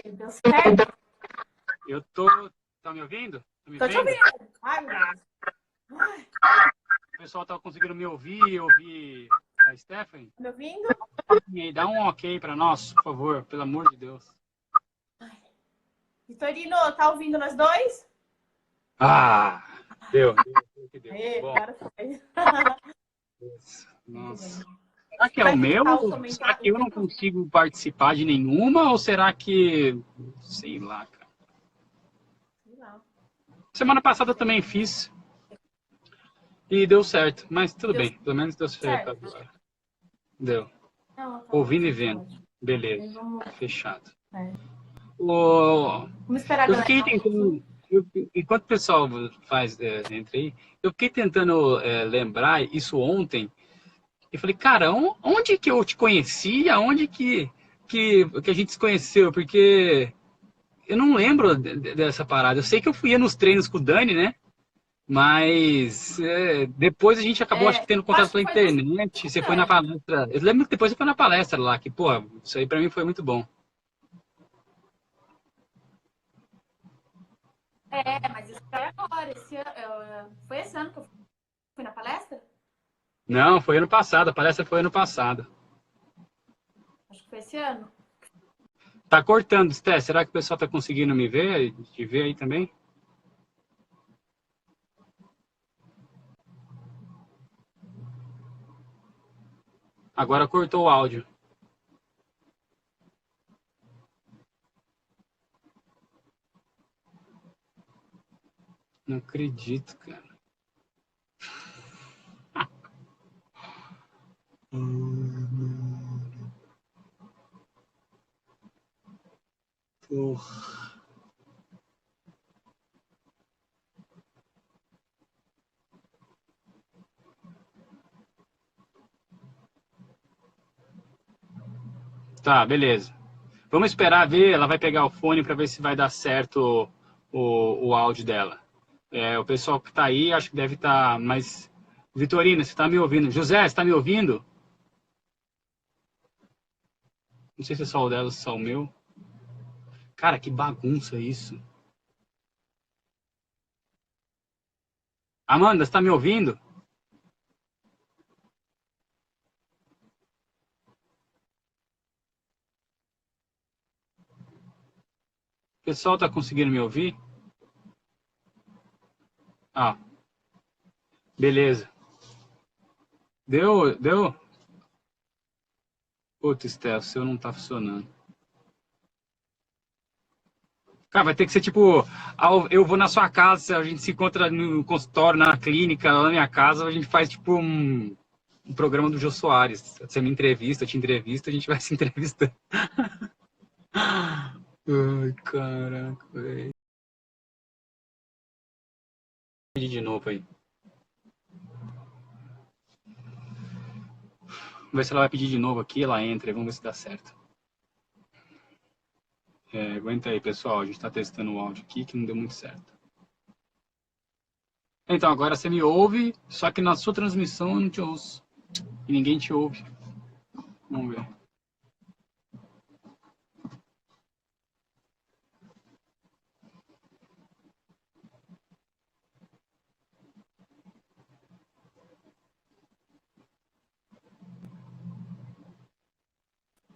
Deu certo? Eu tô... Tá me ouvindo? Tá me Tô te vendo? ouvindo. Ai, meu Deus. Ai, O pessoal tá conseguindo me ouvir a Stephanie? tá me ouvindo? E aí, dá um ok pra nós, por favor, pelo amor de Deus. Vitorino, tá ouvindo nós dois? Ah, deu que deu. Aê, Bom, agora foi. Muito nossa. bem. Será que é o Vai meu? fixar o Será comentário. que eu não consigo participar de nenhuma? Ou será que... Sei lá, cara. Sei lá. Semana passada eu também fiz e deu certo, mas tudo Deu bem. Pelo menos deu certo certo? agora. Deu. Não, tá Ouvindo e ótimo, tá vendo. ótimo. Aí Beleza. vamos, Fechado. é. O... Vamos esperar a Eu galera fiquei um pouquinho. tentando... Enquanto o pessoal faz entra aí, eu fiquei tentando lembrar isso ontem. E falei, cara, onde que eu te conheci? Aonde que a gente se conheceu? Porque eu não lembro dessa parada. Eu sei que eu fui nos treinos com o Dani, né? Mas depois a gente acabou, acho que, tendo contato Acho que pela foi do internet. Você foi na Dani. palestra. Eu lembro que depois você foi na palestra lá, que, pô, isso aí pra mim foi muito bom. Mas isso foi agora. Foi esse ano que eu fui na palestra? Não, foi ano passado. A palestra foi ano passado. Acho que foi esse ano. Tá cortando, Sté. Será que o pessoal tá conseguindo me ver? Te ver aí também? Agora cortou o áudio. Não acredito, cara. Porra. Tá, beleza. Vamos esperar ver, ela vai pegar o fone para ver se vai dar certo o áudio dela. O pessoal que tá aí, acho que deve estar, mas... Vitorina, você tá me ouvindo? José, você tá me ouvindo? Não sei se é só o dela ou se é só o meu. Cara, que bagunça isso. Amanda, você tá me ouvindo? O pessoal tá conseguindo me ouvir? Ah, beleza. Deu, deu? Putz, Steph, o seu não tá funcionando. Cara, vai ter que ser tipo, eu vou na sua casa, a gente se encontra no consultório, na clínica, lá na minha casa, a gente faz tipo um programa do Jô Soares. Você me entrevista, eu te entrevisto, a gente vai se entrevistando. Ai, caraca, velho. Vou pedir de novo aí. Vamos ver se ela vai pedir de novo aqui, ela entra, vamos ver se dá certo. Aguenta aí, pessoal, a gente tá testando o áudio aqui que não deu muito certo. Então, agora você me ouve, só que na sua transmissão eu não te ouço. E ninguém te ouve. Vamos ver.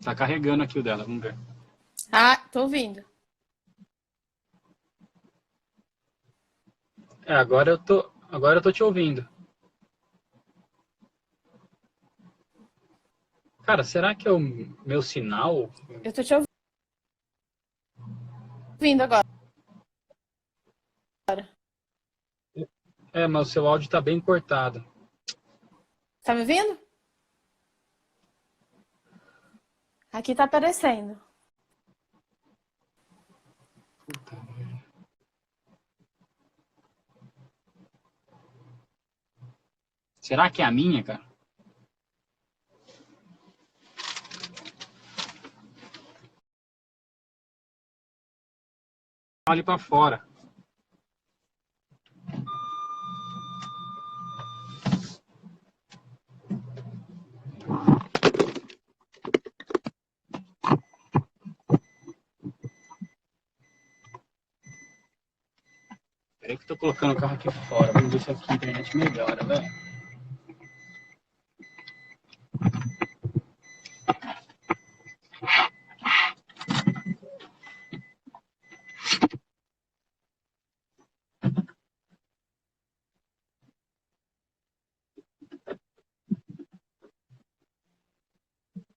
Tá carregando aqui o dela, vamos ver. Ah, tô ouvindo. Agora eu tô te ouvindo. Cara, será que é o meu sinal? Eu tô te ouvindo agora. Mas o seu áudio tá bem cortado. Tá me ouvindo? Aqui tá aparecendo. Puta merda. Será que é a minha, cara? Olhe pra fora. Peraí que eu tô colocando o carro aqui fora. Vamos ver se aqui a internet melhora, velho.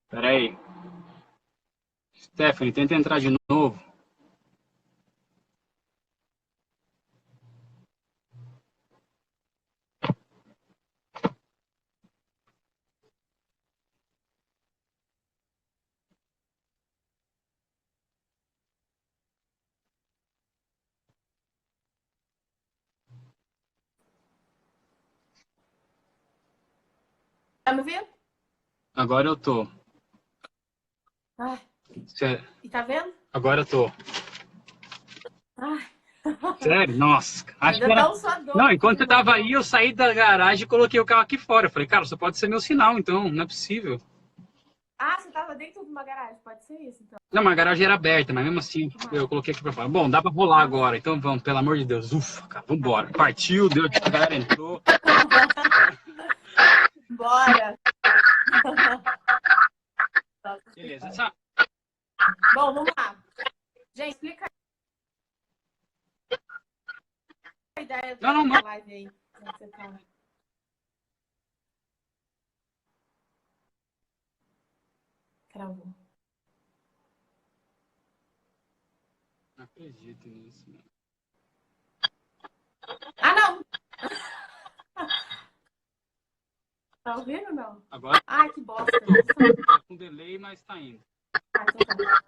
Peraí. Stephanie, tenta entrar de novo. Tá me ouvindo? Agora eu tô. Ai, Cê- e tá vendo? Agora eu tô. Ai, Sério? Nossa. Acho que ainda era. tá um suador Não, aqui enquanto de você tava manhã. aí, eu saí da garagem e coloquei o carro aqui fora. Eu falei, cara, só pode ser meu sinal, então. Não é possível. Ah, você tava dentro de uma garagem, pode ser isso, então. Não, mas a garagem era aberta, mas mesmo assim eu coloquei aqui pra fora. Bom, dá pra rolar Ah, agora, então vamos, pelo amor de Deus. Ufa, cara, vambora. Partiu, deu, a galera entrou. bora! Beleza. Bom, vamos lá. Gente, explica a ideia Não, da não. live aí. Onde você tá? Travou. Não acredito nisso, mano. Ah, não! Tá ouvindo ou não? Agora Ai, que bosta. tá com delay, mas tá indo. Ah, então tá.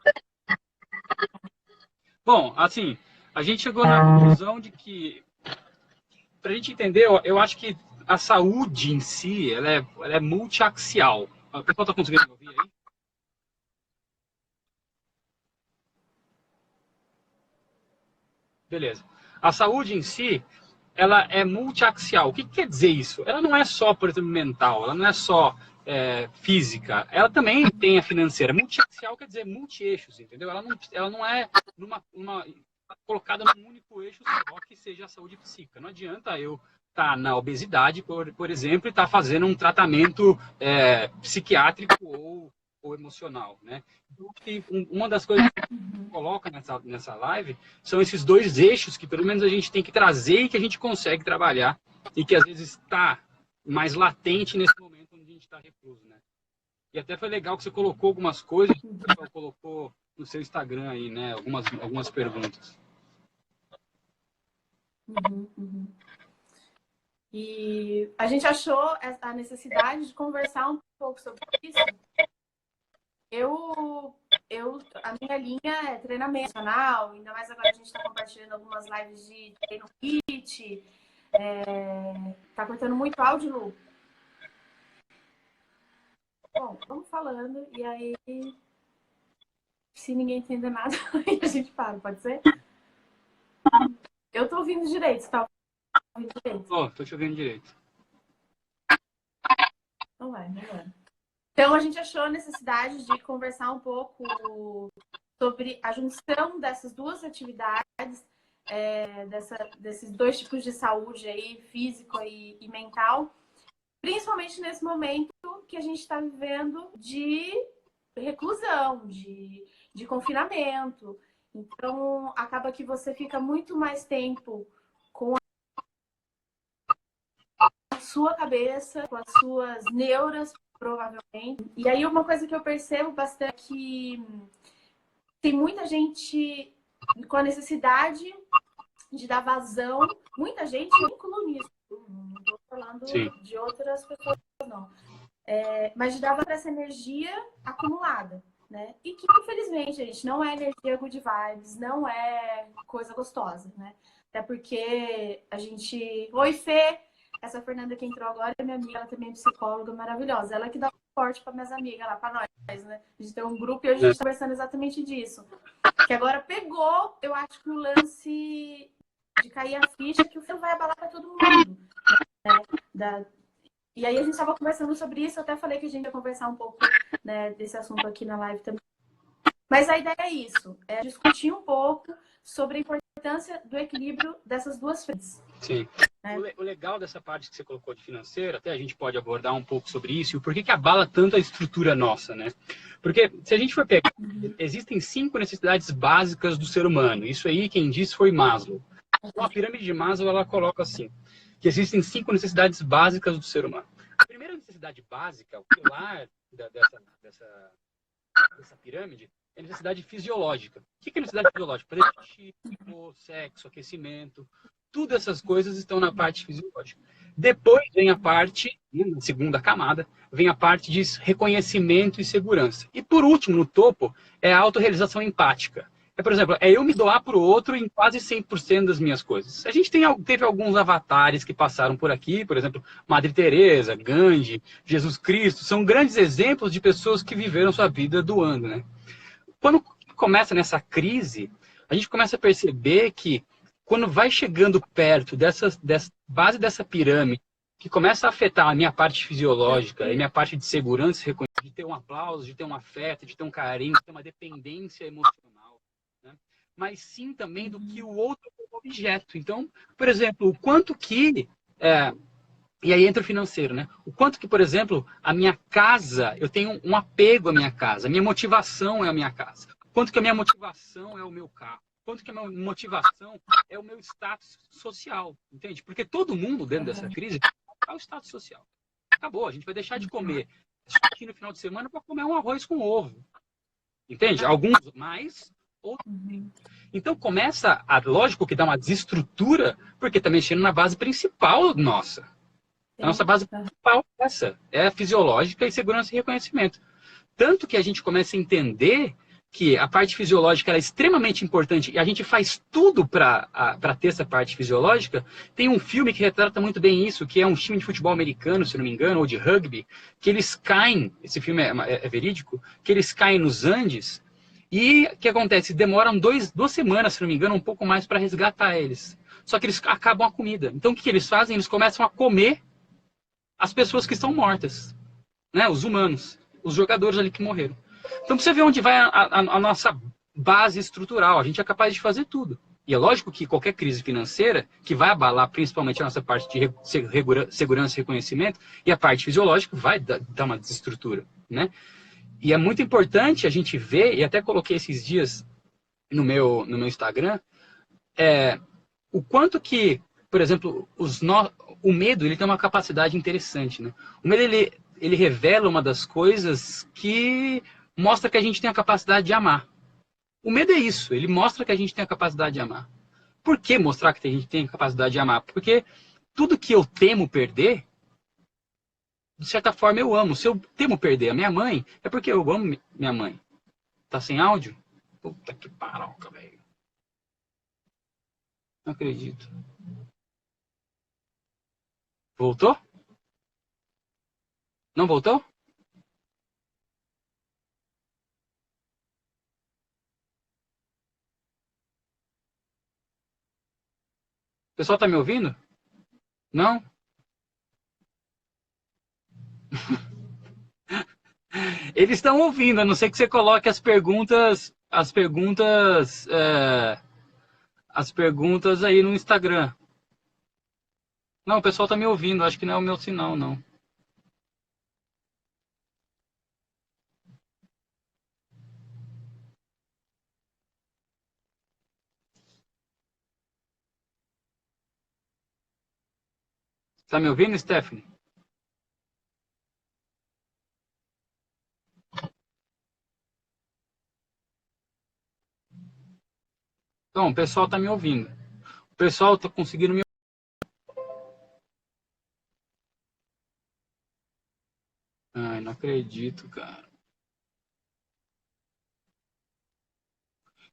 Bom, assim, a gente chegou na conclusão de que, pra gente entender, eu acho que a saúde em si, ela é multiaxial. O pessoal tá conseguindo me ouvir aí? Beleza. A saúde em si, ela é multiaxial. O que quer dizer isso? Ela não é só, por exemplo, mental, ela não é só física, ela também tem a financeira. Multiaxial quer dizer multi-eixos, entendeu? Ela não é colocada num único eixo só que seja a saúde psíquica. Não adianta eu estar na obesidade, por exemplo, e estar fazendo um tratamento psiquiátrico ou emocional, né? Uma das coisas que coloca nessa live são esses dois eixos que pelo menos a gente tem que trazer e que a gente consegue trabalhar e que às vezes está mais latente nesse momento onde a gente está recluso, né? E até foi legal que você colocou algumas coisas que o pessoal colocou no seu Instagram aí, né? Algumas perguntas. Uhum. E a gente achou a necessidade de conversar um pouco sobre isso. A minha linha é treinamento nacional, ainda mais agora a gente está compartilhando algumas lives de treino kit. Tá cortando muito áudio, Lu. Bom, vamos falando e aí, se ninguém entender nada, aí a gente para, pode ser? Eu tô ouvindo direito, você tá ouvindo direito? Tô te ouvindo direito. Não vai, não vai. Então, a gente achou a necessidade de conversar um pouco sobre a junção dessas duas atividades, desses dois tipos de saúde aí, físico e mental, principalmente nesse momento que a gente está vivendo de reclusão, de confinamento. Então, acaba que você fica muito mais tempo com a sua cabeça, com as suas neuras, provavelmente. E aí, uma coisa que eu percebo bastante é que tem muita gente com a necessidade de dar vazão. Muita gente, eu incluo nisso, não estou falando Sim. de outras pessoas, não. Mas de dar vazão para essa energia acumulada, né? E que, infelizmente, gente, não é energia good vibes, não é coisa gostosa, né? Até porque a gente... Oi, Fê! Essa Fernanda que entrou agora é minha amiga, ela também é psicóloga maravilhosa. Ela que dá suporte para minhas amigas lá, para nós, né? A gente tem um grupo e hoje a gente está conversando exatamente disso. Que agora pegou, eu acho que o lance de cair a ficha que o filme vai abalar para todo mundo. Né? E aí a gente estava conversando sobre isso, eu até falei que a gente ia conversar um pouco, né, desse assunto aqui na live também. Mas a ideia é isso, é discutir um pouco sobre a importância importância do equilíbrio dessas duas frentes. Sim. O legal dessa parte que você colocou de financeiro, até a gente pode abordar um pouco sobre isso, e por que que abala tanto a estrutura nossa, né? Porque se a gente for pegar, existem 5 necessidades básicas do ser humano. Isso aí quem disse foi Maslow. Então, a pirâmide de Maslow, ela coloca assim, que existem 5 necessidades básicas do ser humano. A primeira necessidade básica, o pilar dessa pirâmide, é a necessidade fisiológica. O que é necessidade fisiológica? Fazer xixi, sexo, aquecimento, tudo essas coisas estão na parte fisiológica. Depois vem a parte, na segunda camada, vem a parte de reconhecimento e segurança. E por último, no topo, é a autorrealização empática. Por exemplo, é eu me doar para o outro em quase 100% das minhas coisas. A gente teve alguns avatares que passaram por aqui, por exemplo, Madre Teresa, Gandhi, Jesus Cristo, são grandes exemplos de pessoas que viveram sua vida doando, né? Quando começa nessa crise, a gente começa a perceber que quando vai chegando perto dessa base dessa pirâmide, que começa a afetar a minha parte fisiológica, a minha parte de segurança, de ter um aplauso, de ter um afeto, de ter um carinho, de ter uma dependência emocional, né? Mas sim também do que o outro objeto. Então, por exemplo, o quanto que... e aí entra o financeiro, né? O quanto que, por exemplo, a minha casa, eu tenho um apego à minha casa, a minha motivação é a minha casa. O quanto que a minha motivação é o meu carro. O quanto que a minha motivação é o meu status social, entende? Porque todo mundo dentro dessa crise é o status social. Acabou, a gente vai deixar de comer aqui no final de semana para comer um arroz com ovo. Entende? Alguns mais, outros menos. Então começa, lógico que dá uma desestrutura, porque está mexendo na base principal nossa. A nossa base principal é essa, é a fisiológica e segurança e reconhecimento. Tanto que a gente começa a entender que a parte fisiológica é extremamente importante e a gente faz tudo para ter essa parte fisiológica. Tem um filme que retrata muito bem isso, que é um time de futebol americano, se não me engano, ou de rugby, que eles caem, esse filme é verídico, que eles caem nos Andes e o que acontece? Demoram 2 semanas, se não me engano, um pouco mais para resgatar eles. Só que eles acabam a comida. Então o que eles fazem? Eles começam a comer as pessoas que estão mortas, né? Os humanos, os jogadores ali que morreram. Então, pra você ver onde vai a nossa base estrutural, a gente é capaz de fazer tudo. E é lógico que qualquer crise financeira, que vai abalar principalmente a nossa parte de segurança e reconhecimento, e a parte fisiológica vai dar uma desestrutura, né? E é muito importante a gente ver, e até coloquei esses dias no meu Instagram, o quanto que, por exemplo, o medo ele tem uma capacidade interessante, né? O medo ele revela uma das coisas que mostra que a gente tem a capacidade de amar. O medo é isso, ele mostra que a gente tem a capacidade de amar. Por que mostrar que a gente tem a capacidade de amar? Porque tudo que eu temo perder, de certa forma eu amo. Se eu temo perder a minha mãe, é porque eu amo minha mãe. Tá sem áudio? Puta que paroca, velho. Não acredito. Voltou? Não voltou? O pessoal tá me ouvindo? Não? Eles estão ouvindo, a não ser que você coloque as perguntas aí no Instagram. Não, o pessoal tá me ouvindo, acho que não é o meu sinal, não. Tá me ouvindo, Stephanie? Então, o pessoal tá me ouvindo. O pessoal tá conseguindo me ouvir. Ai, não acredito, cara.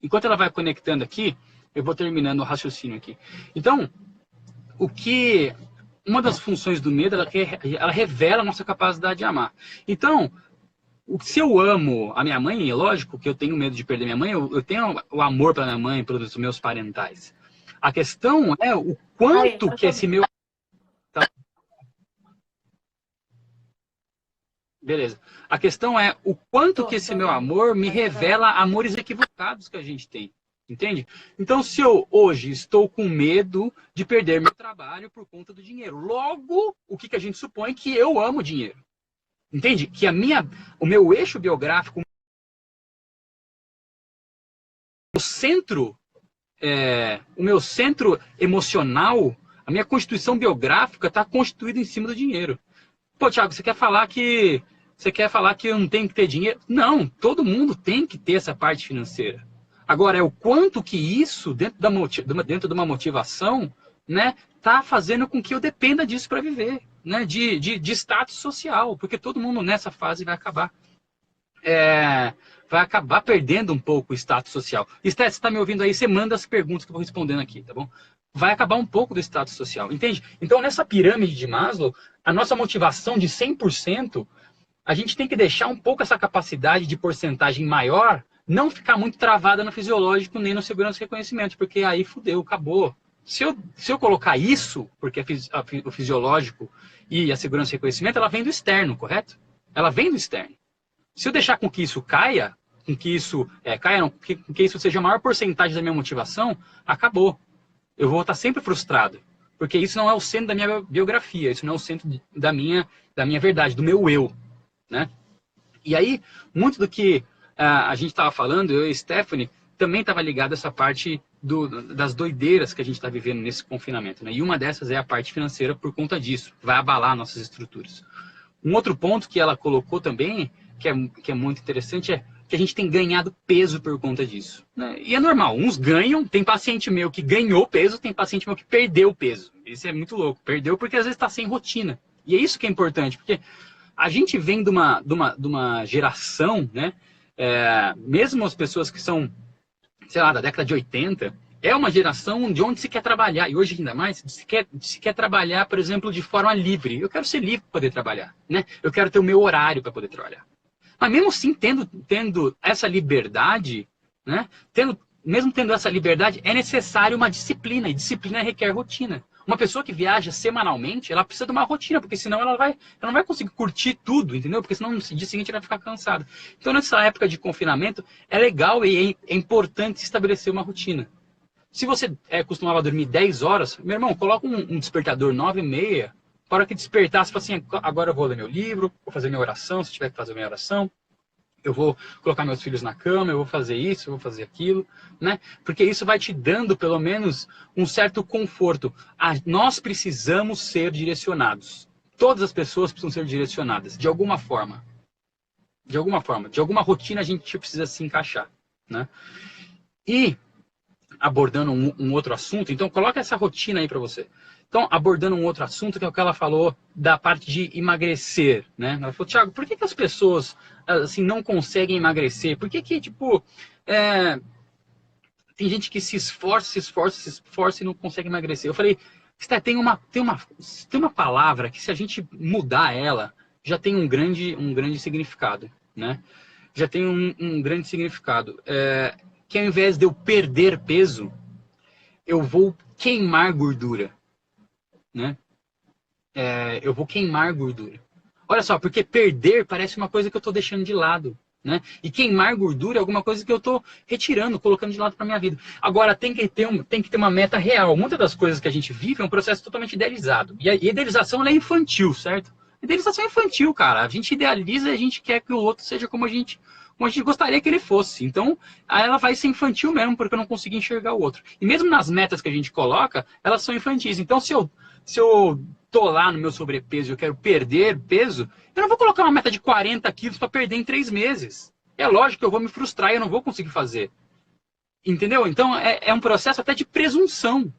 Enquanto ela vai conectando aqui, eu vou terminando o raciocínio aqui. Então, uma das funções do medo, ela revela a nossa capacidade de amar. Então, se eu amo a minha mãe, é lógico que eu tenho medo de perder minha mãe, eu tenho o amor pela minha mãe, pelos meus parentais. A questão é o quanto que esse meu... Tá. Beleza. A questão é o quanto que esse meu amor me revela amores equivocados que a gente tem. Entende? Então, se eu hoje estou com medo de perder meu trabalho por conta do dinheiro, logo, o que a gente supõe? Que eu amo dinheiro. Entende? Que o meu eixo biográfico, o meu centro emocional, a minha constituição biográfica está constituída em cima do dinheiro. Pô, Thiago, você quer falar que eu não tenho que ter dinheiro? Não, todo mundo tem que ter essa parte financeira. Agora, é o quanto que isso, dentro de uma motivação, né, tá fazendo com que eu dependa disso para viver, né, de status social, porque todo mundo nessa fase vai acabar perdendo um pouco o status social. Esté, você está me ouvindo aí, você manda as perguntas que eu vou respondendo aqui, tá bom? Vai acabar um pouco do status social, entende? Então, nessa pirâmide de Maslow, a nossa motivação de 100%, a gente tem que deixar um pouco essa capacidade de porcentagem maior, não ficar muito travada no fisiológico nem no segurança e reconhecimento, porque aí fudeu, acabou. Se eu colocar isso, porque o fisiológico e a segurança e reconhecimento, ela vem do externo, correto? Ela vem do externo. Se eu deixar com que isso caia, com que isso seja a maior porcentagem da minha motivação, acabou. Eu vou estar sempre frustrado, porque isso não é o centro da minha biografia, isso não é o centro da minha verdade, do meu eu, né? E aí, muito do que a gente estava falando, eu e a Stephanie, também estava ligado a essa parte das doideiras que a gente está vivendo nesse confinamento, né? E uma dessas é a parte financeira por conta disso, vai abalar nossas estruturas. Um outro ponto que ela colocou também, que é muito interessante, é que a gente tem ganhado peso por conta disso, né? E é normal, uns ganham, tem paciente meu que ganhou peso, tem paciente meu que perdeu peso. Isso é muito louco, perdeu porque às vezes está sem rotina. E é isso que é importante, porque a gente vem de uma geração, né? Mesmo as pessoas que são, sei lá, da década de 80, é uma geração de onde se quer trabalhar, e hoje ainda mais, se quer trabalhar, por exemplo, de forma livre. Eu quero ser livre para poder trabalhar, né? Eu quero ter o meu horário para poder trabalhar. Mas mesmo assim, tendo essa liberdade, né? Mesmo tendo essa liberdade, é necessário uma disciplina, e disciplina requer rotina. Uma pessoa que viaja semanalmente, ela precisa de uma rotina, porque senão ela não vai conseguir curtir tudo, entendeu? Porque senão no dia seguinte ela vai ficar cansada. Então, nessa época de confinamento, é legal e é importante estabelecer uma rotina. Se você costumava dormir 10 horas, meu irmão, coloca um despertador 9h30, para hora que despertar, você fala assim, agora eu vou ler meu livro, vou fazer minha oração, se tiver que fazer minha oração, eu vou colocar meus filhos na cama, eu vou fazer isso, eu vou fazer aquilo, né? Porque isso vai te dando, pelo menos, um certo conforto. Nós precisamos ser direcionados. Todas as pessoas precisam ser direcionadas, de alguma forma. De alguma rotina a gente precisa se encaixar, né? E, abordando um outro assunto, então coloca essa rotina aí para você. Então, abordando um outro assunto, que é o que ela falou da parte de emagrecer, né? Ela falou, Thiago, por que as pessoas assim não conseguem emagrecer? Por que tipo, tem gente que se esforça e não consegue emagrecer? Eu falei, tem uma palavra que se a gente mudar ela, já tem um grande significado, né? Já tem um grande significado. Que ao invés de eu perder peso, eu vou queimar gordura, né? Eu vou queimar gordura. Olha só, porque perder parece uma coisa que eu estou deixando de lado, né? E queimar gordura é alguma coisa que eu estou retirando, colocando de lado para minha vida. Agora, tem que ter uma meta real. Muitas das coisas que a gente vive é um processo totalmente idealizado. E a idealização ela é infantil, certo? A idealização é infantil, cara. A gente idealiza e a gente quer que o outro seja como a gente gostaria que ele fosse. Então, ela vai ser infantil mesmo, porque eu não consegui enxergar o outro. E mesmo nas metas que a gente coloca, elas são infantis. Então, se eu tô lá no meu sobrepeso e eu quero perder peso, eu não vou colocar uma meta de 40 quilos para perder em 3 meses. É lógico que eu vou me frustrar e eu não vou conseguir fazer. Entendeu? Então, é um processo até de presunção.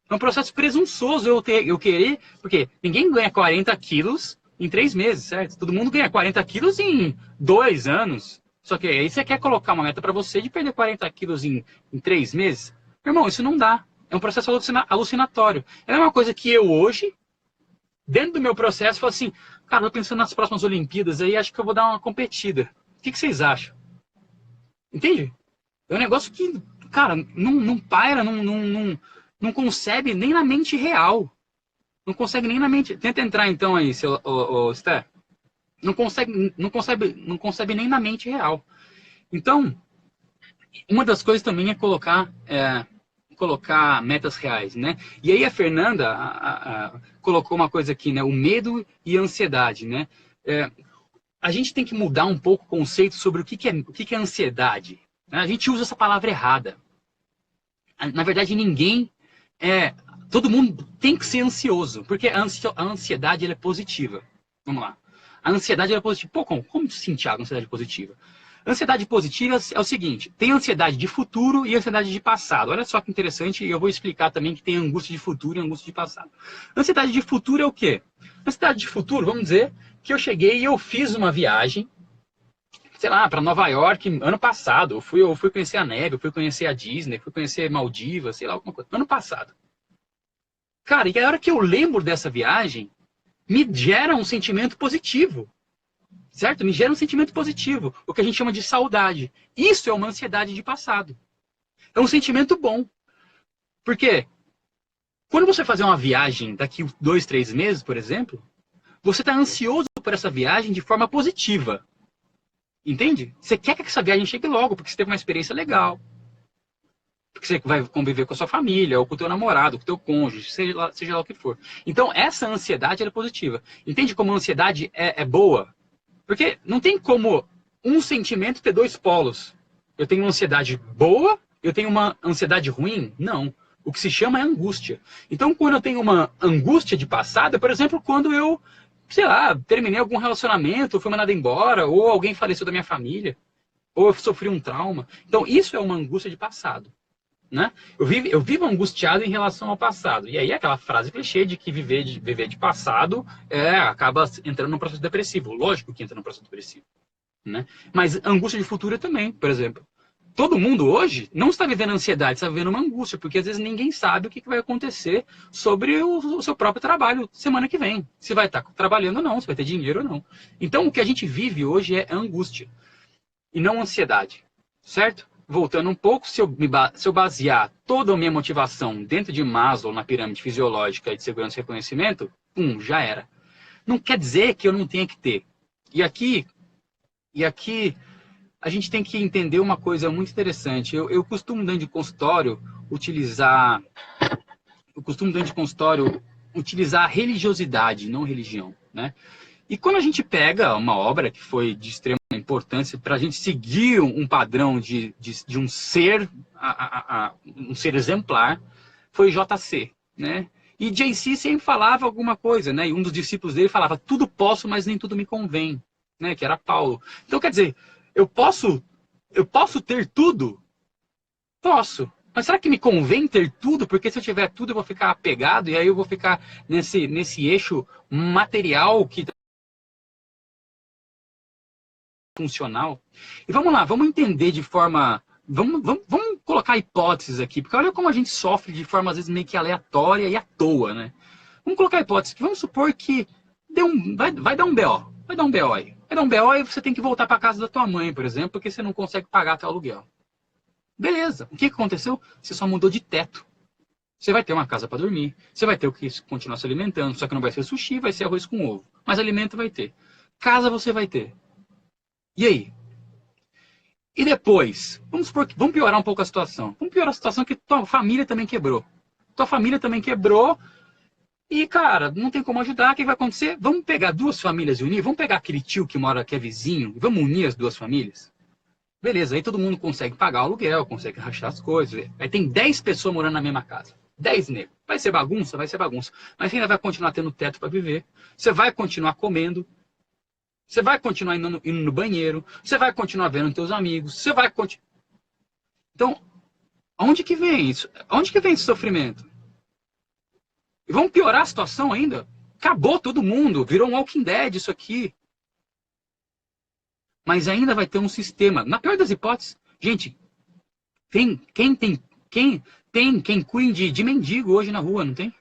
É um processo presunçoso eu querer, porque ninguém ganha 40 quilos em 3 meses, certo? Todo mundo ganha 40 quilos em 2 anos. Só que aí você quer colocar uma meta para você de perder 40 quilos em 3 meses? Meu irmão, isso não dá. É um processo alucinatório. É uma coisa que eu hoje, dentro do meu processo, falo assim, cara, eu tô pensando nas próximas Olimpíadas, aí acho que eu vou dar uma competida. O que vocês acham? Entende? É um negócio que, cara, não paira, não concebe nem na mente real. Não consegue nem na mente. Tenta entrar então aí, Sté. Não concebe nem na mente real. Então, uma das coisas também é colocar metas reais, né? E aí a Fernanda colocou uma coisa aqui, né? O medo e a ansiedade, né? A gente tem que mudar um pouco o conceito sobre o que é ansiedade. Né? A gente usa essa palavra errada. Na verdade, todo mundo tem que ser ansioso, porque a ansiedade ela é positiva. Vamos lá. A ansiedade ela é positiva. Pô, como sentir a ansiedade positiva? Ansiedade positiva é o seguinte, tem ansiedade de futuro e ansiedade de passado. Olha só que interessante, e eu vou explicar também que tem angústia de futuro e angústia de passado. Ansiedade de futuro é o quê? Ansiedade de futuro, vamos dizer que eu cheguei e eu fiz uma viagem, sei lá, para Nova York ano passado. Eu fui conhecer a neve, eu fui conhecer a Disney, fui conhecer Maldivas, sei lá, alguma coisa. Ano passado. Cara, e a hora que eu lembro dessa viagem, me gera um sentimento positivo. Certo? Me gera um sentimento positivo, o que a gente chama de saudade. Isso é uma ansiedade de passado. É um sentimento bom. Por quê? Quando você fazer uma viagem daqui 2, 3 meses, por exemplo, você está ansioso por essa viagem de forma positiva. Entende? Você quer que essa viagem chegue logo, porque você teve uma experiência legal. Porque você vai conviver com a sua família, ou com o teu namorado, com o teu cônjuge, seja lá o que for. Então, essa ansiedade é positiva. Entende como a ansiedade é boa? Porque não tem como um sentimento ter dois polos. Eu tenho uma ansiedade boa, eu tenho uma ansiedade ruim? Não. O que se chama é angústia. Então, quando eu tenho uma angústia de passado, por exemplo, quando eu, sei lá, terminei algum relacionamento, fui mandado embora, ou alguém faleceu da minha família, ou eu sofri um trauma. Então, isso é uma angústia de passado. Né? Eu vivo angustiado em relação ao passado. E aí aquela frase clichê de que viver de passado acaba entrando num processo depressivo. Lógico que entra num processo depressivo. Né? Mas angústia de futuro também, por exemplo. Todo mundo hoje não está vivendo ansiedade, está vivendo uma angústia, porque às vezes ninguém sabe o que vai acontecer sobre o seu próprio trabalho semana que vem. Se vai estar trabalhando ou não, se vai ter dinheiro ou não. Então o que a gente vive hoje é angústia e não ansiedade. Certo? Voltando um pouco, se eu basear toda a minha motivação dentro de Maslow, na pirâmide fisiológica de segurança e reconhecimento, já era. Não quer dizer que eu não tenha que ter. E aqui a gente tem que entender uma coisa muito interessante. Eu costumo, dentro de consultório, utilizar a religiosidade, não religião. Né? E quando a gente pega uma obra que foi de extrema importância para a gente seguir um padrão de um ser, um ser exemplar, foi JC, né? E JC sempre falava alguma coisa, né? E um dos discípulos dele falava, tudo posso, mas nem tudo me convém, né? Que era Paulo. Então, quer dizer, eu posso ter tudo? Posso. Mas será que me convém ter tudo? Porque se eu tiver tudo, eu vou ficar apegado e aí eu vou ficar nesse eixo material que funcional. E vamos lá, vamos entender de forma... Vamos colocar hipóteses aqui, porque olha como a gente sofre de forma, às vezes, meio que aleatória e à toa, né? Vamos colocar hipóteses. Vamos supor que vai dar um BO. Vai dar um BO aí. Vai dar um BO e você tem que voltar para casa da tua mãe, por exemplo, porque você não consegue pagar teu aluguel. Beleza. O que aconteceu? Você só mudou de teto. Você vai ter uma casa para dormir. Você vai ter o que continuar se alimentando. Só que não vai ser sushi, vai ser arroz com ovo. Mas alimento vai ter. Casa você vai ter. E aí? E depois? Vamos piorar um pouco a situação. Vamos piorar a situação que tua família também quebrou. Tua família também quebrou. E, cara, não tem como ajudar. O que vai acontecer? Vamos pegar duas famílias e unir? Vamos pegar aquele tio que mora, que é vizinho, e vamos unir as duas famílias? Beleza, aí todo mundo consegue pagar o aluguel, consegue rachar as coisas. Aí tem 10 pessoas morando na mesma casa. 10 negros. Vai ser bagunça? Vai ser bagunça. Mas você ainda vai continuar tendo teto para viver. Você vai continuar comendo. Você vai continuar indo no banheiro. Você vai continuar vendo teus amigos. Você vai continuar... Então, onde que vem isso? Onde que vem esse sofrimento? E vamos piorar a situação ainda? Acabou todo mundo. Virou um Walking Dead isso aqui. Mas ainda vai ter um sistema. Na pior das hipóteses, gente, quem cuide de mendigo hoje na rua, não tem?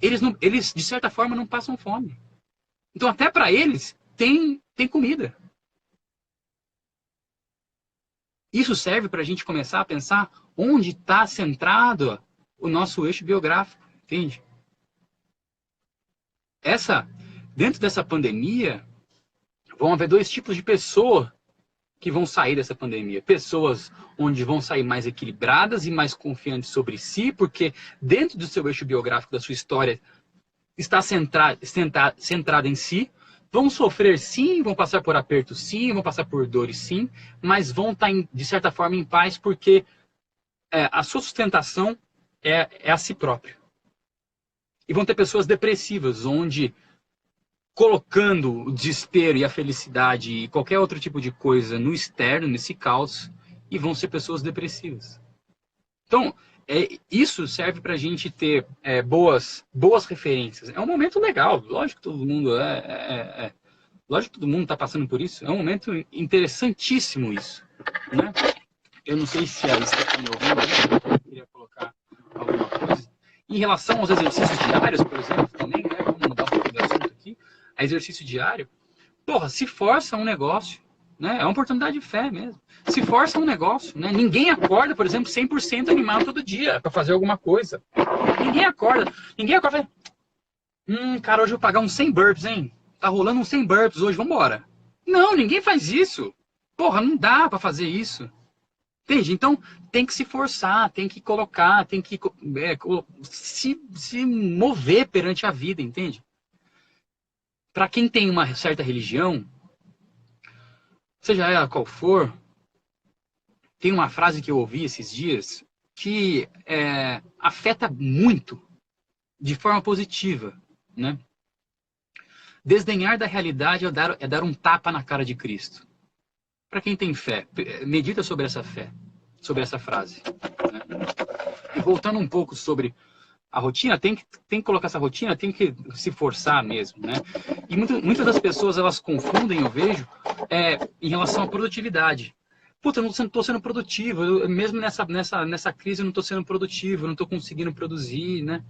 Eles, de certa forma, não passam fome. Então, até para eles, tem comida. Isso serve para a gente começar a pensar onde está centrado o nosso eixo biográfico, entende? Dentro dessa pandemia, vão haver dois tipos de pessoa que vão sair dessa pandemia. Pessoas onde vão sair mais equilibradas e mais confiantes sobre si, porque dentro do seu eixo biográfico, da sua história, está centrada em si. Vão sofrer sim, vão passar por apertos sim, vão passar por dores sim, mas vão estar, de certa forma, em paz, porque a sua sustentação é a si próprio. E vão ter pessoas depressivas, onde colocando o desespero e a felicidade e qualquer outro tipo de coisa no externo, nesse caos, e vão ser pessoas depressivas. Então, isso serve para a gente ter boas referências. É um momento legal, lógico que todo mundo lógico que todo mundo está passando por isso. É um momento interessantíssimo isso, né? Eu não sei se a Stephanie ouvindo, eu queria colocar alguma coisa. Em relação aos exercícios diários, por exemplo, também, né? Vamos mudar um pouco de assunto aqui. A exercício diário, porra, se força um negócio, né? É uma oportunidade de fé mesmo. Se força um negócio, né? Ninguém acorda, por exemplo, 100% animado todo dia para fazer alguma coisa. Ninguém acorda cara, hoje eu vou pagar uns 100 burpees, hein? Tá rolando uns 100 burpees hoje, vambora. Não, ninguém faz isso. Porra, não dá para fazer isso. Entende? Então, tem que se forçar, tem que colocar, tem que se mover perante a vida, entende? Para quem tem uma certa religião, seja ela qual for, tem uma frase que eu ouvi esses dias que afeta muito, de forma positiva, né? Desdenhar da realidade é dar um tapa na cara de Cristo. Para quem tem fé, medita sobre essa fé, sobre essa frase. Né? E voltando um pouco sobre a rotina, tem que colocar essa rotina, tem que se forçar mesmo, né? E muitas das pessoas, elas confundem, eu vejo, em relação à produtividade. Puta, eu não estou sendo produtivo, mesmo nessa crise eu não estou sendo produtivo, eu não estou conseguindo produzir, né?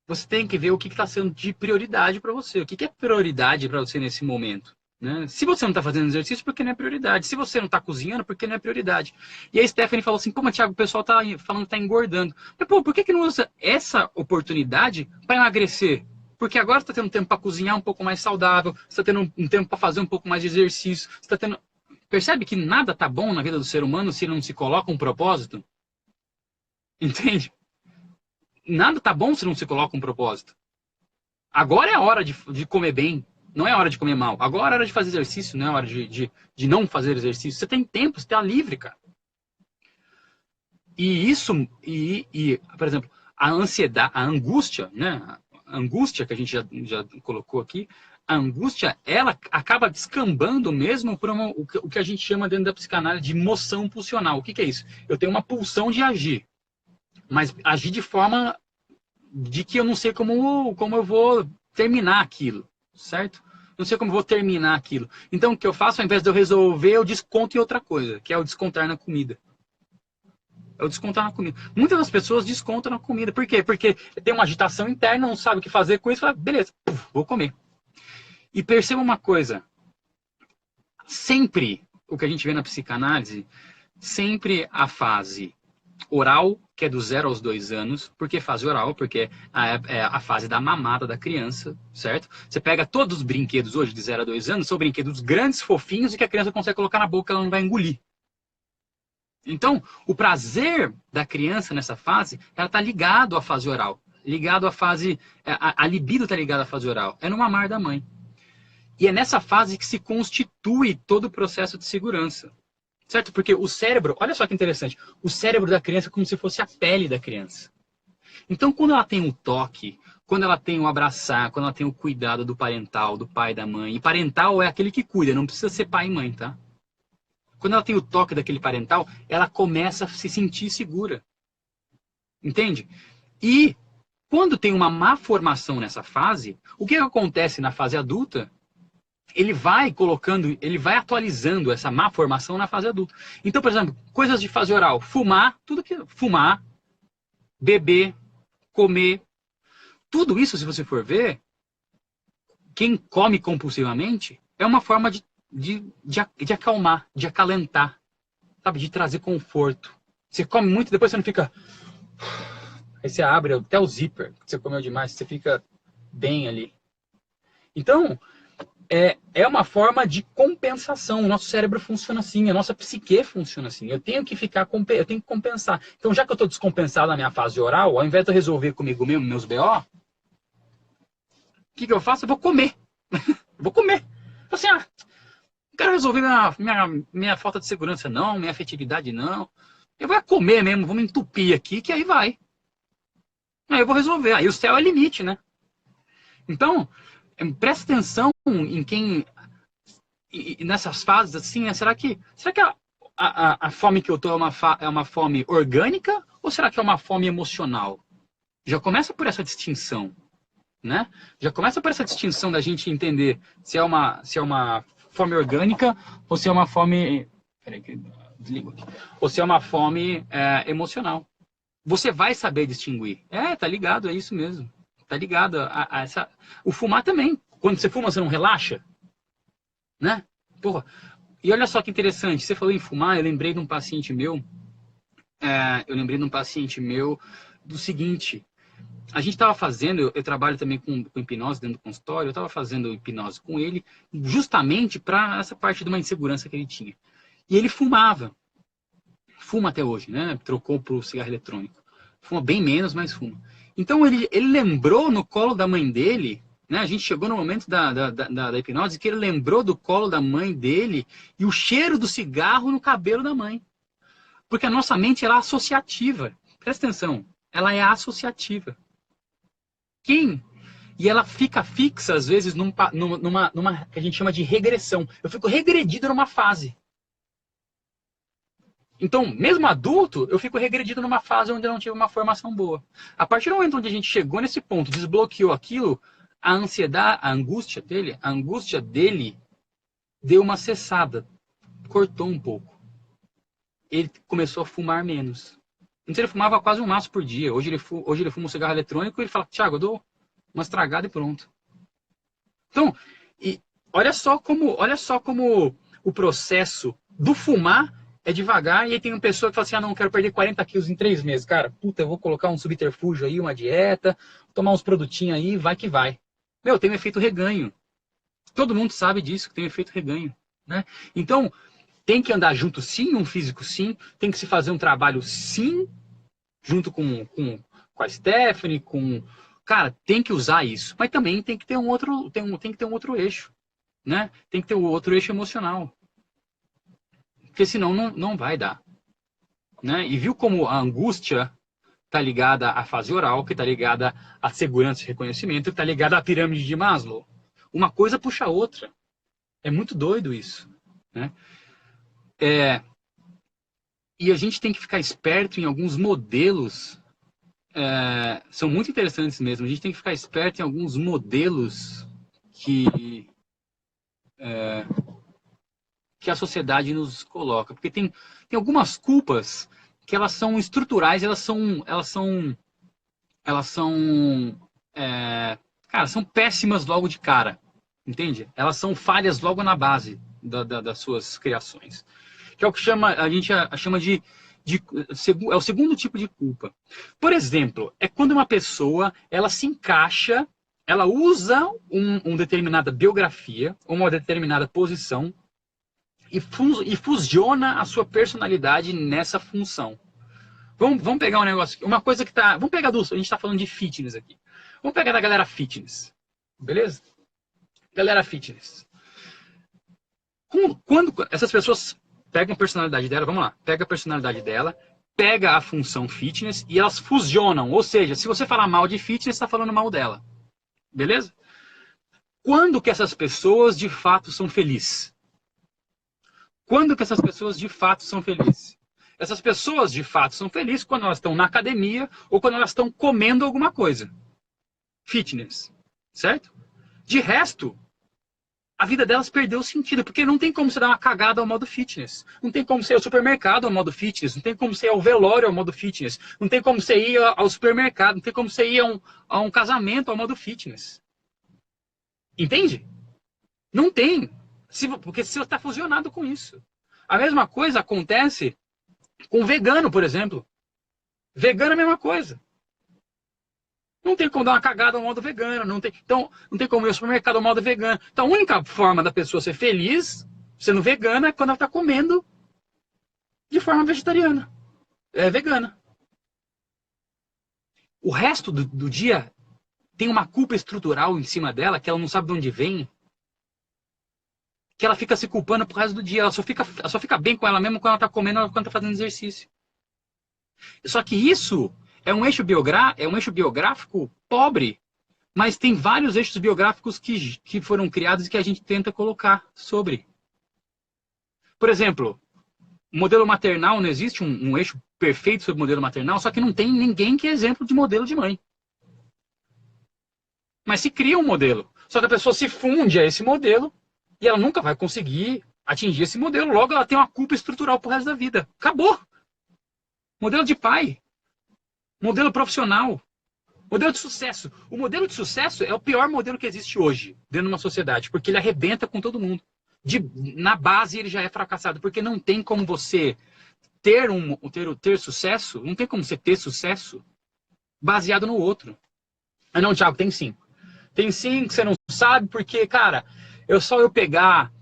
Você tem que ver o que está sendo de prioridade para você, o que é prioridade para você nesse momento. Né? Se você não está fazendo exercício, porque não é prioridade. Se você não está cozinhando, porque não é prioridade. E a Stephanie falou assim, pô, mas Thiago, o pessoal está falando que está engordando. Mas, pô, por que não usa essa oportunidade para emagrecer? Porque agora você está tendo tempo para cozinhar um pouco mais saudável, você está tendo um tempo para fazer um pouco mais de exercício. Você tá tendo... Percebe que nada está bom na vida do ser humano se não se coloca um propósito? Entende? Nada está bom se não se coloca um propósito. Agora é a hora de comer bem. Não é hora de comer mal. Agora é hora de fazer exercício, não é hora de não fazer exercício. Você tem tempo, você está livre, cara. E isso, por exemplo, a ansiedade, a angústia, né? A angústia que a gente já colocou aqui, a angústia, ela acaba descambando mesmo para o que a gente chama dentro da psicanálise de moção pulsional. O que é isso? Eu tenho uma pulsão de agir, mas agir de forma de que eu não sei como eu vou terminar aquilo, certo? Não sei como eu vou terminar aquilo. Então, o que eu faço, ao invés de eu resolver, eu desconto em outra coisa, que é o descontar na comida. É o descontar na comida. Muitas das pessoas descontam na comida. Por quê? Porque tem uma agitação interna, não sabe o que fazer com isso, fala, beleza, vou comer. E perceba uma coisa, sempre, o que a gente vê na psicanálise, sempre a fase oral, que é do 0 aos 2 anos. Por que fase oral? Porque é a fase da mamada da criança, certo? Você pega todos os brinquedos hoje de 0 a 2 anos, são brinquedos grandes, fofinhos, e que a criança consegue colocar na boca, ela não vai engolir. Então, o prazer da criança nessa fase, ela está ligado à fase oral. Ligado à fase... A libido está ligada à fase oral. É no mamar da mãe. E é nessa fase que se constitui todo o processo de segurança. Certo? Porque o cérebro, olha só que interessante, o cérebro da criança é como se fosse a pele da criança. Então, quando ela tem um toque, quando ela tem o abraçar, quando ela tem o cuidado do parental, do pai, da mãe, e parental é aquele que cuida, não precisa ser pai e mãe, tá? Quando ela tem o toque daquele parental, ela começa a se sentir segura. Entende? E quando tem uma má formação nessa fase, o que acontece na fase adulta? Ele vai colocando, ele vai atualizando essa má formação na fase adulta. Então, por exemplo, coisas de fase oral, fumar, fumar, beber, comer, tudo isso, se você for ver, quem come compulsivamente é uma forma de acalmar, de acalentar, sabe, de trazer conforto. Você come muito, depois você não fica... Aí você abre até o zíper, que você comeu demais, você fica bem ali. Então, é uma forma de compensação. O nosso cérebro funciona assim, a nossa psique funciona assim. Eu tenho que compensar. Então, já que eu estou descompensado na minha fase oral, ao invés de eu resolver comigo mesmo meus BO, o que eu faço? Eu vou comer. Eu vou comer. Assim, não quero resolver minha falta de segurança, não, minha afetividade, não. Eu vou comer mesmo, vou me entupir aqui, que aí vai. Aí eu vou resolver. Aí o céu é o limite, né? Então, presta atenção em quem... E nessas fases, assim, né? Será que a fome que eu tô é uma fome orgânica ou será que é uma fome emocional? Já começa por essa distinção, né? Já começa por essa distinção da gente entender se é uma fome orgânica ou se é uma fome... Peraí, que desligo aqui. Ou se é uma fome emocional. Você vai saber distinguir. Tá ligado, é isso mesmo. Tá ligado a essa... O fumar também. Quando você fuma, você não relaxa? Né? Porra. E olha só que interessante, você falou em fumar, eu lembrei de um paciente meu, do seguinte, a gente estava fazendo, eu trabalho também com hipnose dentro do consultório, eu estava fazendo hipnose com ele, justamente para essa parte de uma insegurança que ele tinha. E ele fuma até hoje, né? Trocou para o cigarro eletrônico. Fuma bem menos, mas fuma. Então ele lembrou no colo da mãe dele, né? A gente chegou no momento da hipnose que ele lembrou do colo da mãe dele e o cheiro do cigarro no cabelo da mãe. Porque a nossa mente ela é associativa. Presta atenção, ela é associativa. E ela fica fixa, às vezes, numa que a gente chama de regressão. Eu fico regredido numa fase. Então, mesmo adulto, eu fico regredido numa fase onde eu não tive uma formação boa. A partir do momento onde a gente chegou nesse ponto, desbloqueou aquilo, a ansiedade, a angústia dele deu uma cessada, cortou um pouco. Ele começou a fumar menos. Antes ele fumava quase um maço por dia. Hoje ele fuma um cigarro eletrônico e ele fala, Thiago, eu dou uma estragada e pronto. Então, olha só como o processo do fumar é devagar, e aí tem uma pessoa que fala assim, não, quero perder 40 quilos em 3 meses. Cara, puta, eu vou colocar um subterfúgio aí, uma dieta, tomar uns produtinhos aí, vai que vai. Meu, tem um efeito reganho. Todo mundo sabe disso, que tem um efeito reganho. Né? Então, tem que andar junto sim, um físico sim, tem que se fazer um trabalho sim, junto com a Stephanie, Cara, tem que usar isso. Mas também tem que ter um outro eixo. Né? Tem que ter um outro eixo emocional. Porque senão não vai dar. Né? E viu como a angústia está ligada à fase oral, que está ligada à segurança e reconhecimento, que está ligada à pirâmide de Maslow. Uma coisa puxa a outra. É muito doido isso. Né? E a gente tem que ficar esperto em alguns modelos. São muito interessantes mesmo. A gente tem que ficar esperto em alguns modelos que a sociedade nos coloca. Porque tem algumas culpas que elas são estruturais, cara, são péssimas logo de cara. Entende? Elas são falhas logo na base das suas criações. Que é o que a gente chama é o segundo tipo de culpa. Por exemplo, é quando uma pessoa ela se encaixa, ela usa uma determinada biografia, uma determinada posição e fusiona a sua personalidade nessa função. Vamos pegar um negócio aqui, uma coisa que tá... Vamos pegar a gente está falando de fitness aqui. Vamos pegar da galera fitness, beleza? Galera fitness. Quando essas pessoas pegam a personalidade dela, vamos lá, pega a personalidade dela, pega a função fitness e elas fusionam. Ou seja, se você falar mal de fitness, está falando mal dela. Beleza? Quando que essas pessoas de fato são felizes? Quando que essas pessoas de fato são felizes? Essas pessoas de fato são felizes quando elas estão na academia ou quando elas estão comendo alguma coisa. Fitness. Certo? De resto, a vida delas perdeu o sentido, porque não tem como você dar uma cagada ao modo fitness. Não tem como você ir ao supermercado ao modo fitness. Não tem como você ir ao velório ao modo fitness. Não tem como você ir ao supermercado. Não tem como você ir a um casamento ao modo fitness. Entende? Não tem. Porque você está fusionado com isso. A mesma coisa acontece com vegano, por exemplo. Vegano é a mesma coisa. Não tem como dar uma cagada no modo vegano. Não tem, então, não tem como ir ao supermercado no modo vegano. Então, a única forma da pessoa ser feliz, sendo vegana, é quando ela está comendo de forma vegetariana. É vegana. O resto do dia tem uma culpa estrutural em cima dela, que ela não sabe de onde vem, que ela fica se culpando pro resto do dia. Ela só fica bem com ela mesma quando ela está comendo ou quando está fazendo exercício. Só que isso é um eixo biográfico pobre, mas tem vários eixos biográficos que foram criados e que a gente tenta colocar sobre. Por exemplo, o modelo maternal, não existe um eixo perfeito sobre o modelo maternal, só que não tem ninguém que é exemplo de modelo de mãe. Mas se cria um modelo. Só que a pessoa se funde a esse modelo e ela nunca vai conseguir atingir esse modelo. Logo, ela tem uma culpa estrutural pro resto da vida. Acabou. Modelo de pai. Modelo profissional. Modelo de sucesso. O modelo de sucesso é o pior modelo que existe hoje dentro de uma sociedade, porque ele arrebenta com todo mundo. Na base ele já é fracassado, porque não tem como você ter sucesso, não tem como você ter sucesso baseado no outro. Ah, não, Thiago, tem sim. Tem sim, que você não sabe, porque, cara, eu pegar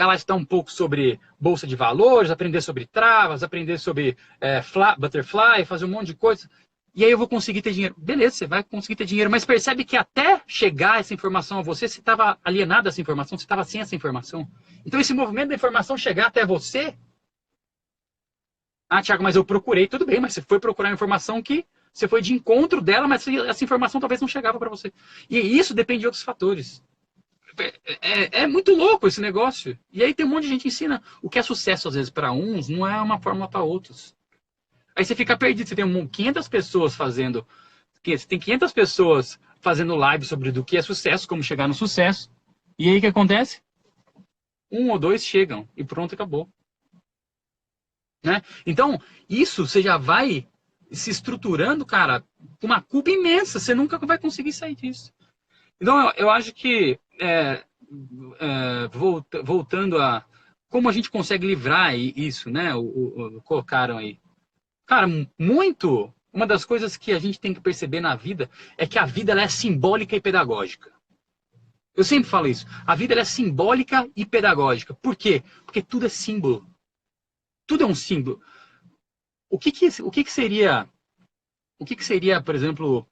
lá, estudar um pouco sobre bolsa de valores, aprender sobre travas, aprender sobre butterfly, fazer um monte de coisa, e aí eu vou conseguir ter dinheiro. Beleza, você vai conseguir ter dinheiro, mas percebe que até chegar essa informação a você estava alienado dessa informação, você estava sem essa informação. Então esse movimento da informação chegar até você... Ah, Thiago, mas eu procurei. Tudo bem, mas você foi procurar a informação que você foi de encontro dela, mas essa informação talvez não chegava para você. E isso depende de outros fatores. É muito louco esse negócio. E aí tem um monte de gente que ensina o que é sucesso, às vezes, para uns, não é uma fórmula para outros. Aí você fica perdido. Você tem 500 pessoas fazendo... Você tem 500 pessoas fazendo live sobre do que é sucesso, como chegar no sucesso. E aí o que acontece? 1 ou 2 chegam e pronto, acabou. Né? Então, isso você já vai se estruturando, cara, com uma culpa imensa. Você nunca vai conseguir sair disso. Então, eu acho que, voltando a como a gente consegue livrar isso, né? Colocaram aí. Cara, uma das coisas que a gente tem que perceber na vida é que a vida ela é simbólica e pedagógica. Eu sempre falo isso. A vida ela é simbólica e pedagógica. Por quê? Porque tudo é símbolo. Tudo é um símbolo. O que seria, por exemplo,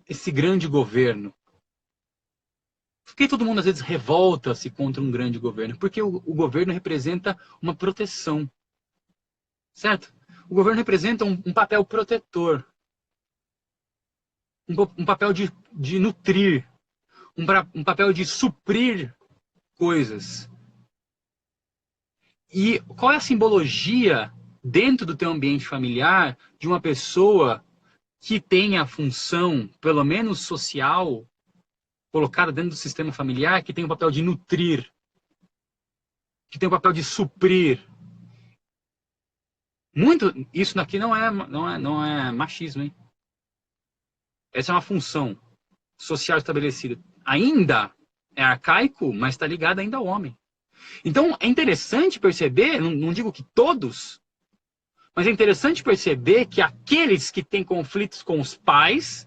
esse grande governo? Por que todo mundo às vezes revolta-se contra um grande governo? Porque o governo representa uma proteção. Certo? O governo representa um papel protetor. Um papel de nutrir. Um papel de suprir coisas. E qual é a simbologia dentro do teu ambiente familiar de uma pessoa que tem a função, pelo menos social, colocada dentro do sistema familiar, que tem o papel de nutrir, que tem o papel de suprir? Isso daqui não é machismo, hein? Essa é uma função social estabelecida. Ainda é arcaico, mas está ligado ainda ao homem. Então, é interessante perceber, não digo que todos, mas é interessante perceber que aqueles que têm conflitos com os pais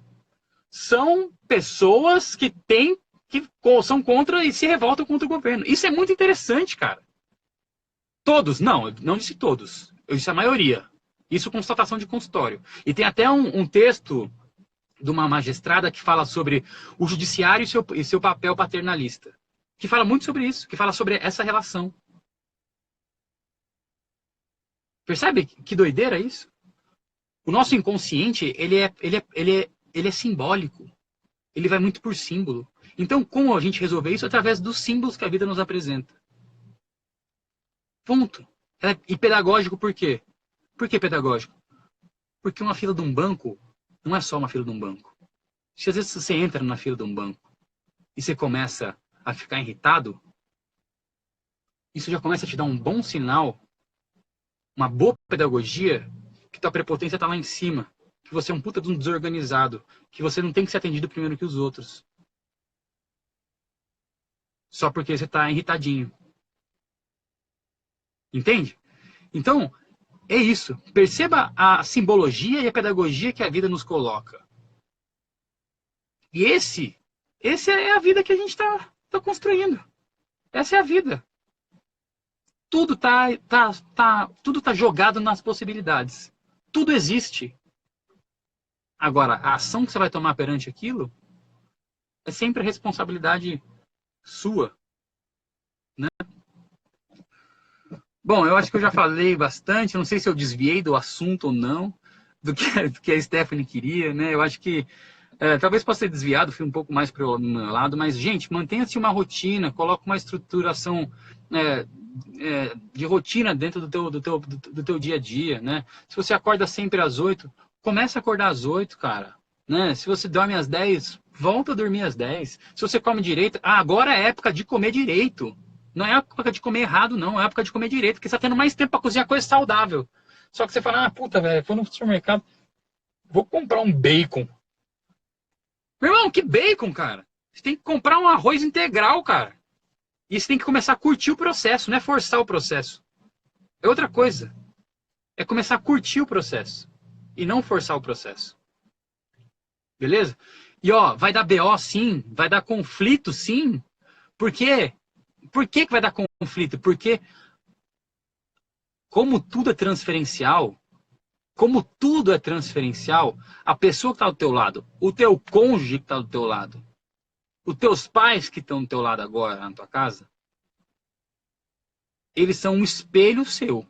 são pessoas que são contra e se revoltam contra o governo. Isso é muito interessante, cara. Todos? Não disse todos. Eu disse a maioria. Isso constatação de consultório. E tem até um texto de uma magistrada que fala sobre o judiciário e seu papel paternalista. Que fala muito sobre isso, que fala sobre essa relação. Percebe que doideira isso? O nosso inconsciente, ele é simbólico. Ele vai muito por símbolo. Então, como a gente resolver isso? Através dos símbolos que a vida nos apresenta. Ponto. E pedagógico por quê? Por que pedagógico? Porque uma fila de um banco não é só uma fila de um banco. Se às vezes você entra na fila de um banco e você começa a ficar irritado, isso já começa a te dar um bom sinal, uma boa pedagogia, que tua prepotência está lá em cima, que você é um puta de um desorganizado, que você não tem que ser atendido primeiro que os outros. Só porque você está irritadinho. Entende? Então, é isso. Perceba a simbologia e a pedagogia que a vida nos coloca. E esse é a vida que a gente tá construindo. Essa é a vida. Tudo tudo tá jogado nas possibilidades. Tudo existe. Agora, a ação que você vai tomar perante aquilo é sempre responsabilidade sua, né? Bom, eu acho que eu já falei bastante, não sei se eu desviei do assunto ou não, do que a Stephanie queria, né? Eu acho que talvez possa ter desviado, fui um pouco mais para o meu lado, mas, gente, mantenha-se uma rotina, coloque uma estruturação de rotina dentro do teu dia a dia, né? Se você acorda sempre às 8, comece a acordar às 8, cara. Né? Se você dorme às 10, volta a dormir às 10. Se você come direito, agora é época de comer direito. Não é época de comer errado, não. É época de comer direito, porque você está tendo mais tempo para cozinhar coisa saudável. Só que você fala, puta, velho, foi no supermercado, vou comprar um bacon. Meu irmão, que bacon, cara? Você tem que comprar um arroz integral, cara. E você tem que começar a curtir o processo, não é forçar o processo. É outra coisa. É começar a curtir o processo. E não forçar o processo. Beleza? E ó, vai dar BO sim, vai dar conflito sim. Por quê? Por que vai dar conflito? Porque como tudo é transferencial, a pessoa que está do teu lado, o teu cônjuge que está do teu lado, os teus pais que estão do teu lado agora na tua casa, eles são um espelho seu.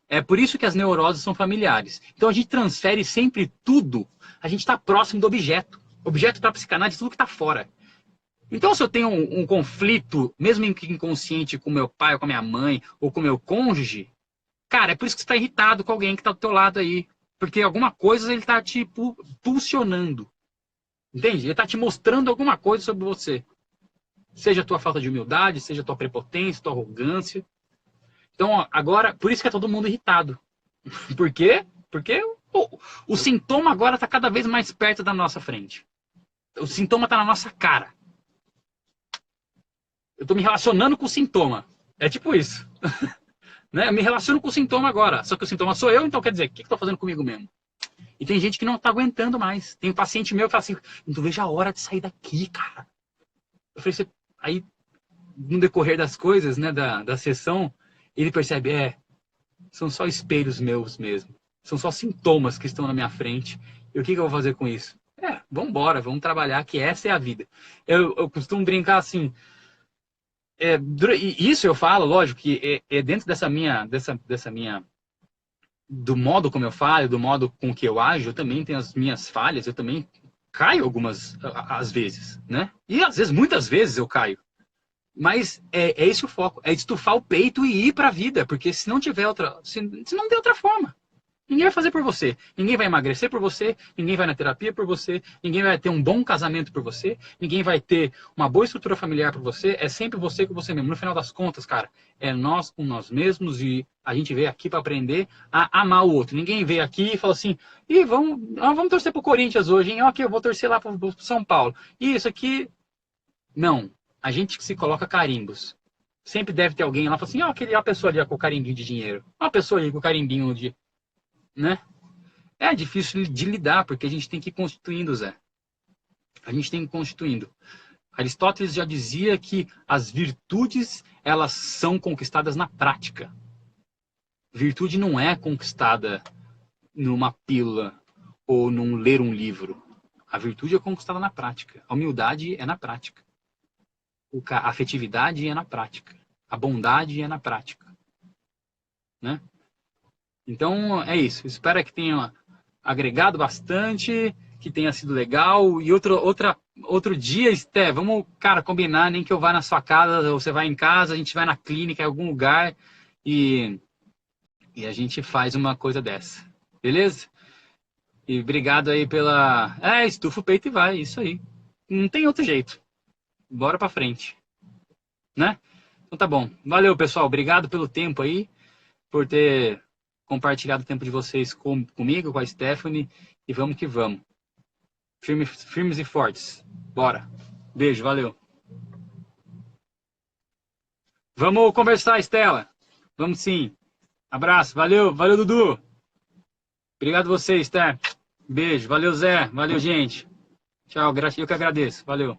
É por isso que as neuroses são familiares. Então a gente transfere sempre tudo, a gente está próximo do objeto. Objeto para psicanálise, tudo que está fora. Então se eu tenho um conflito, mesmo inconsciente, com meu pai, ou com a minha mãe, ou com meu cônjuge, cara, é por isso que você está irritado com alguém que está do teu lado aí. Porque alguma coisa ele está te pulsionando. Entende? Ele está te mostrando alguma coisa sobre você. Seja a tua falta de humildade, seja a tua prepotência, tua arrogância. Então, agora, por isso que é todo mundo irritado. Por quê? Porque o sintoma agora está cada vez mais perto da nossa frente. O sintoma está na nossa cara. Eu estou me relacionando com o sintoma. É tipo isso. Né? Eu me relaciono com o sintoma agora. Só que o sintoma sou eu, então quer dizer, o que eu estou fazendo comigo mesmo? E tem gente que não está aguentando mais. Tem um paciente meu que fala assim, não vejo a hora de sair daqui, cara. Eu falei, aí, no decorrer das coisas, né, da sessão, ele percebe, são só espelhos meus mesmo. São só sintomas que estão na minha frente. E o que eu vou fazer com isso? Vamos embora, vamos trabalhar, que essa é a vida. Eu costumo brincar assim, isso eu falo, lógico, que é dentro dessa minha, do modo como eu falo, do modo com que eu ajo, eu também tenho as minhas falhas, eu também caio algumas, às vezes, né? E às vezes, muitas vezes eu caio. Mas é esse o foco, é estufar o peito e ir para a vida, porque se não tiver se não tem outra forma. Ninguém vai fazer por você. Ninguém vai emagrecer por você. Ninguém vai na terapia por você. Ninguém vai ter um bom casamento por você. Ninguém vai ter uma boa estrutura familiar por você. É sempre você com você mesmo. No final das contas, cara, é nós com nós mesmos e a gente veio aqui para aprender a amar o outro. Ninguém veio aqui e fala assim, vamos torcer pro Corinthians hoje, hein? Ok, eu vou torcer lá pro São Paulo. E isso aqui... Não. A gente que se coloca carimbos. Sempre deve ter alguém lá, fala assim, a pessoa ali com o carimbinho de dinheiro. Uma pessoa ali com o carimbinho de... Né? É difícil de lidar, porque a gente tem que ir constituindo, Zé. A gente tem que ir constituindo. Aristóteles já dizia que as virtudes, elas são conquistadas na prática. Virtude não é conquistada numa pílula ou num ler um livro. A virtude é conquistada na prática. A humildade é na prática. A afetividade é na prática. A bondade é na prática. Né? Então, é isso. Espero que tenha agregado bastante, que tenha sido legal. E outro dia, Esté, vamos, cara, combinar, nem que eu vá na sua casa, ou você vai em casa, a gente vai na clínica, em algum lugar, e a gente faz uma coisa dessa. Beleza? E obrigado aí pela... estufa o peito e vai, isso aí. Não tem outro jeito. Bora pra frente. Né? Então tá bom. Valeu, pessoal. Obrigado pelo tempo aí, por ter... compartilhado o tempo de vocês comigo, com a Stephanie, e vamos que vamos. Firmes e fortes. Bora. Beijo, valeu. Vamos conversar, Estela. Vamos sim. Abraço, valeu, Dudu. Obrigado a vocês, Esther. Beijo, valeu, Zé. Valeu, gente. Tchau, eu que agradeço. Valeu.